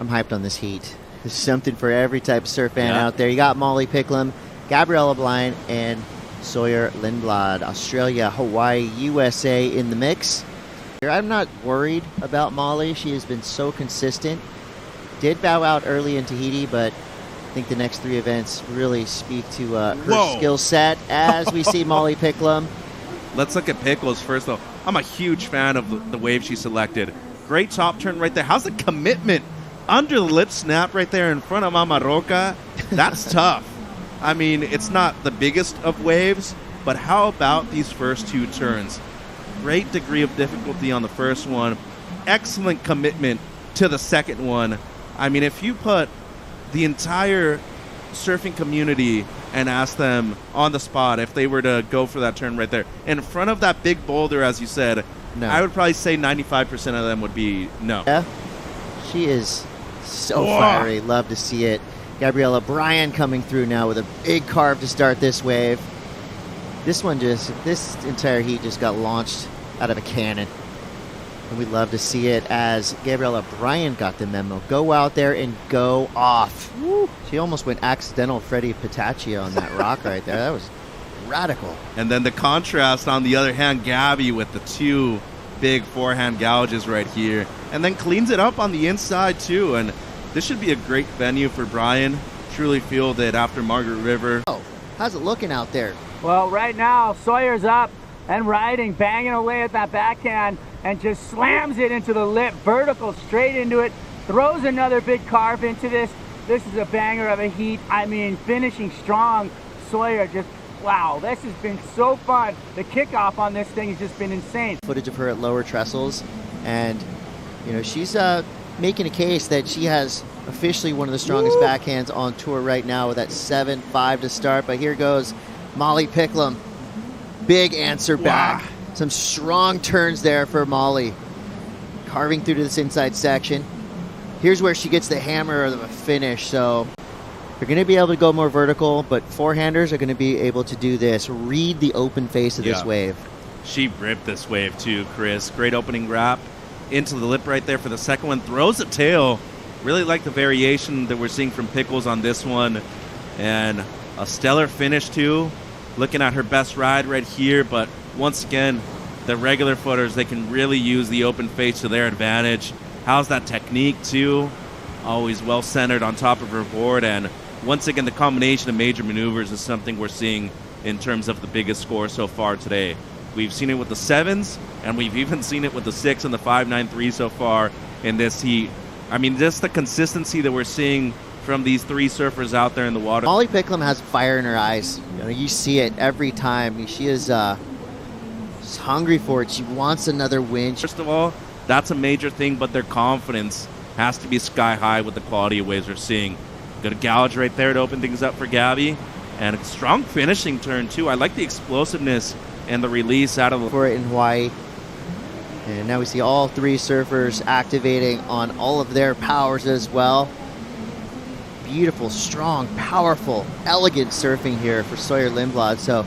I'm hyped on this heat. There's something for every type of surf fan out there. You got M.Picklum, Gabriela Bryan, and Sawyer Lindblad. Australia, Hawaii, USA in the mix. I'm not worried about Molly. She has been so consistent. Did bow out early in Tahiti, but I think the next 3 events really speak to her skill set as we see M.Picklum. Let's look at Pickles first, though. I'm a huge fan of the wave she selected. Great top turn right there. How's the commitment? Under the lip snap right there in front of Mama Roca. That's tough. I mean, it's not the biggest of waves, but how about these first 2 turns? Great degree of difficulty on the first one. Excellent commitment to the second one. I mean, if you put the entire surfing community and ask them on the spot if they were to go for that turn right there in front of that big boulder, as you said, no. I would probably say 95% of them would be no. Yeah, she is so fiery. Love to see it. Gabriela Bryan coming through now with a big carve to start this wave. This entire heat just got launched out of a cannon. And we love to see it as Gabriela Bryan got the memo. Go out there and go off. Woo. She almost went accidental Freddie Pataccia on that rock right there. That was radical. And then the contrast on the other hand, Gabby with the 2 big forehand gouges right here. And then cleans it up on the inside too. And this should be a great venue for Bryan. Truly feel that after Margaret River. Oh, how's it looking out there? Well, right now, Sawyer's up and riding, banging away at that backhand, and just slams it into the lip, vertical, straight into it, throws another big carve into this. This is a banger of a heat. I mean, finishing strong. Sawyer just, wow, this has been so fun. The kickoff on this thing has just been insane. Footage of her at lower trestles, and, you know, she's making a case that she has officially one of the strongest backhands on tour right now with that 7-5 to start. But here goes M.Picklum. Big answer back. Some strong turns there for Molly. Carving through to this inside section. Here's where she gets the hammer of the finish. So they're going to be able to go more vertical, but forehanders are going to be able to do this. Read the open face of this wave. She ripped this wave too, Chris. Great opening wrap into the lip right there for the second one. Throws a tail. Really like the variation that we're seeing from Pickles on this one. And a stellar finish too. Looking at her best ride right here, but once again, the regular footers, they can really use the open face to their advantage. How's that technique too? Always well centered on top of her board, and once again, the combination of major maneuvers is something we're seeing in terms of the biggest score so far today. We've seen it with the 7s, and we've even seen it with the 6 and the 5.93 so far in this heat. I mean, just the consistency that we're seeing from these 3 surfers out there in the water. M.Picklum has fire in her eyes. You know, you see it every time. She is she's hungry for it. She wants another win. First of all, that's a major thing, but their confidence has to be sky high with the quality of waves we're seeing. Good gouge right there to open things up for Gabby. And a strong finishing turn, too. I like the explosiveness and the release out of for it in Hawaii. And now we see all 3 surfers activating on all of their powers as well. Beautiful, strong, powerful, elegant surfing here for Sawyer Lindblad. So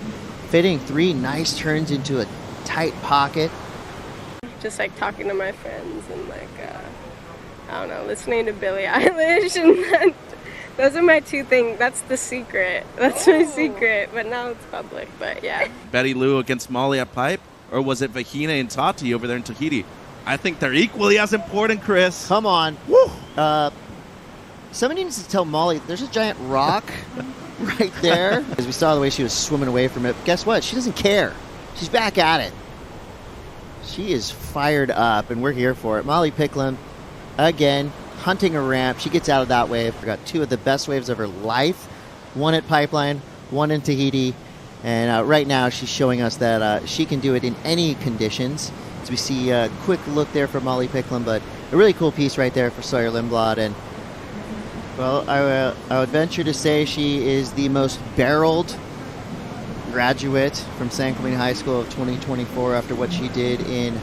fitting 3 nice turns into a tight pocket. Just like talking to my friends and like, I don't know, listening to Billie Eilish, and those are my 2 things. That's the secret. That's my secret, but now it's public, but yeah. Betty Lou against Molly at Pipe, or was it Vahina and Tati over there in Tahiti? I think they're equally as important, Chris. Come on. Woo! Somebody needs to tell Molly there's a giant rock right there. Because we saw the way she was swimming away from it. But guess what? She doesn't care. She's back at it. She is fired up, and we're here for it. M.Picklum, again, hunting a ramp. She gets out of that wave. We got 2 of the best waves of her life. One at Pipeline, one in Tahiti. And right now she's showing us that she can do it in any conditions. So we see a quick look there for M.Picklum, but a really cool piece right there for Sawyer Lindblad. And well, I would venture to say she is the most barreled graduate from San Clemente High School of 2024 after what she did in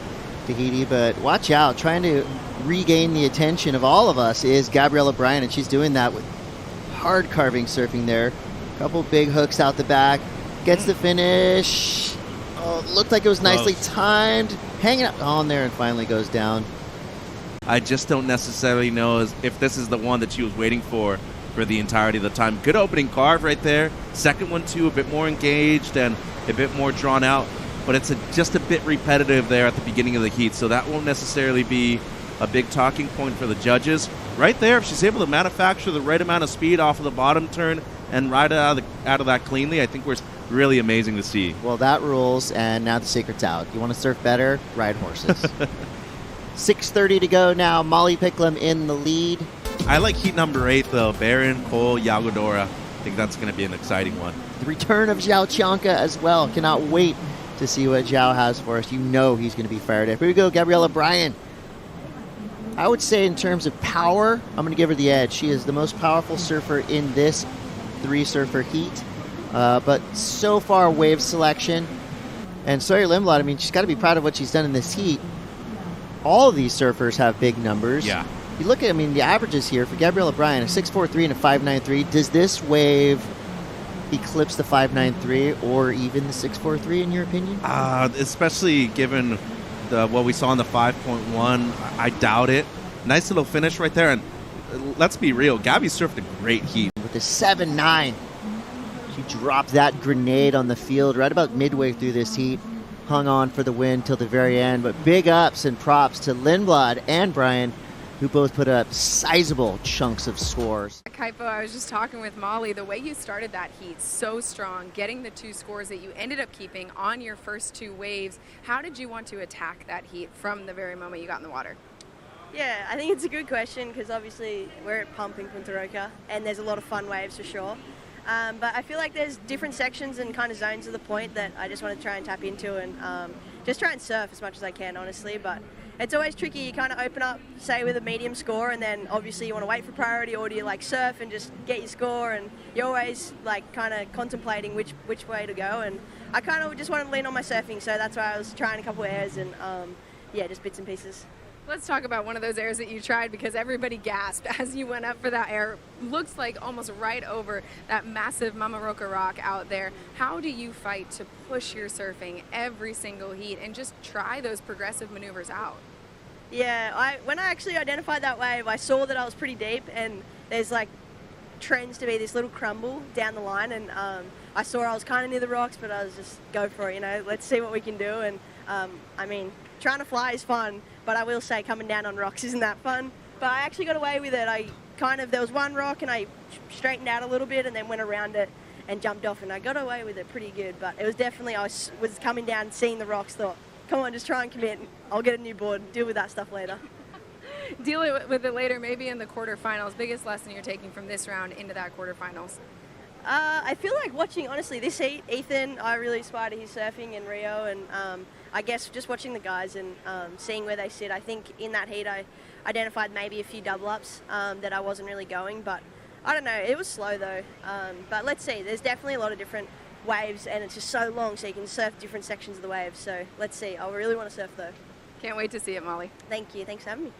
Tahiti. But watch out, trying to regain the attention of all of us is Gabriela Bryan, and she's doing that with hard carving surfing there. Couple big hooks out the back, gets the finish. Oh, looked like it was nicely timed. Hanging up on there and finally goes down. I just don't necessarily know if this is the one that she was waiting for the entirety of the time. Good opening carve right there. Second one, too, a bit more engaged and a bit more drawn out. But it's just a bit repetitive there at the beginning of the heat, so that won't necessarily be a big talking point for the judges. Right there, if she's able to manufacture the right amount of speed off of the bottom turn and ride out of that cleanly, I think we're really amazing to see. Well, that rules, and now the secret's out. You want to surf better? Ride horses. 6:30 to go now. M.Picklum in the lead. I like heat number 8, though. Baron, Cole, Yagodora. I think that's going to be an exciting one. The return of Zhao Qianca as well. Cannot wait to see what Zhao has for us. You know he's going to be fired up. Here we go, Gabriela Bryan. I would say in terms of power, I'm going to give her the edge. She is the most powerful surfer in this 3-surfer heat. But so far, wave selection. And Sawyer Lindblad, I mean, she's got to be proud of what she's done in this heat. All of these surfers have big numbers. Yeah. You look at, I mean, the averages here for Gabriela Bryan, a 6.43 and a 5.93. Does this wave eclipse the 5.93 or even the 6.43 in your opinion? Especially given what we saw in the 5.1, I doubt it. Nice little finish right there. And let's be real, Gabby surfed a great heat. With a 7.9. She dropped that grenade on the field right about midway through this heat. Hung on for the win till the very end. But big ups and props to Lindblad and Bryan, who both put up sizable chunks of scores. Kaipo, I was just talking with Molly. The way you started that heat, so strong, getting the 2 scores that you ended up keeping on your first 2 waves. How did you want to attack that heat from the very moment you got in the water? Yeah, I think it's a good question because obviously we're at Punta Roca and there's a lot of fun waves for sure. But I feel like there's different sections and kind of zones of the point that I just want to try and tap into and just try and surf as much as I can, honestly. But it's always tricky. You kind of open up, say, with a medium score, and then obviously you want to wait for priority, or do you like surf and just get your score? And you're always like kind of contemplating which way to go. And I kind of just want to lean on my surfing, so that's why I was trying a couple airs and yeah, just bits and pieces. Let's talk about one of those airs that you tried because everybody gasped as you went up for that air. Looks like almost right over that massive Mama Roca rock out there. How do you fight to push your surfing every single heat and just try those progressive maneuvers out? Yeah, when I actually identified that wave, I saw that I was pretty deep and there's like trends to be this little crumble down the line, and I saw I was kind of near the rocks, but I was just go for it, you know, let's see what we can do. And I mean, trying to fly is fun, but I will say coming down on rocks isn't that fun. But I actually got away with it. There was one rock and I straightened out a little bit and then went around it and jumped off, and I got away with it pretty good. But it was definitely, I was coming down, seeing the rocks, thought, come on, just try and commit. I'll get a new board, deal with that stuff later. Deal with it later, maybe in the quarterfinals. Biggest lesson you're taking from this round into that quarterfinals? I feel like watching, honestly, this heat, Ethan, I really aspire to his surfing in Rio, and I guess just watching the guys and seeing where they sit. I think in that heat I identified maybe a few double ups that I wasn't really going, but I don't know, it was slow though. But let's see, there's definitely a lot of different waves and it's just so long, so you can surf different sections of the wave. So let's see, I really want to surf though. Can't wait to see it, Molly. Thank you, thanks for having me.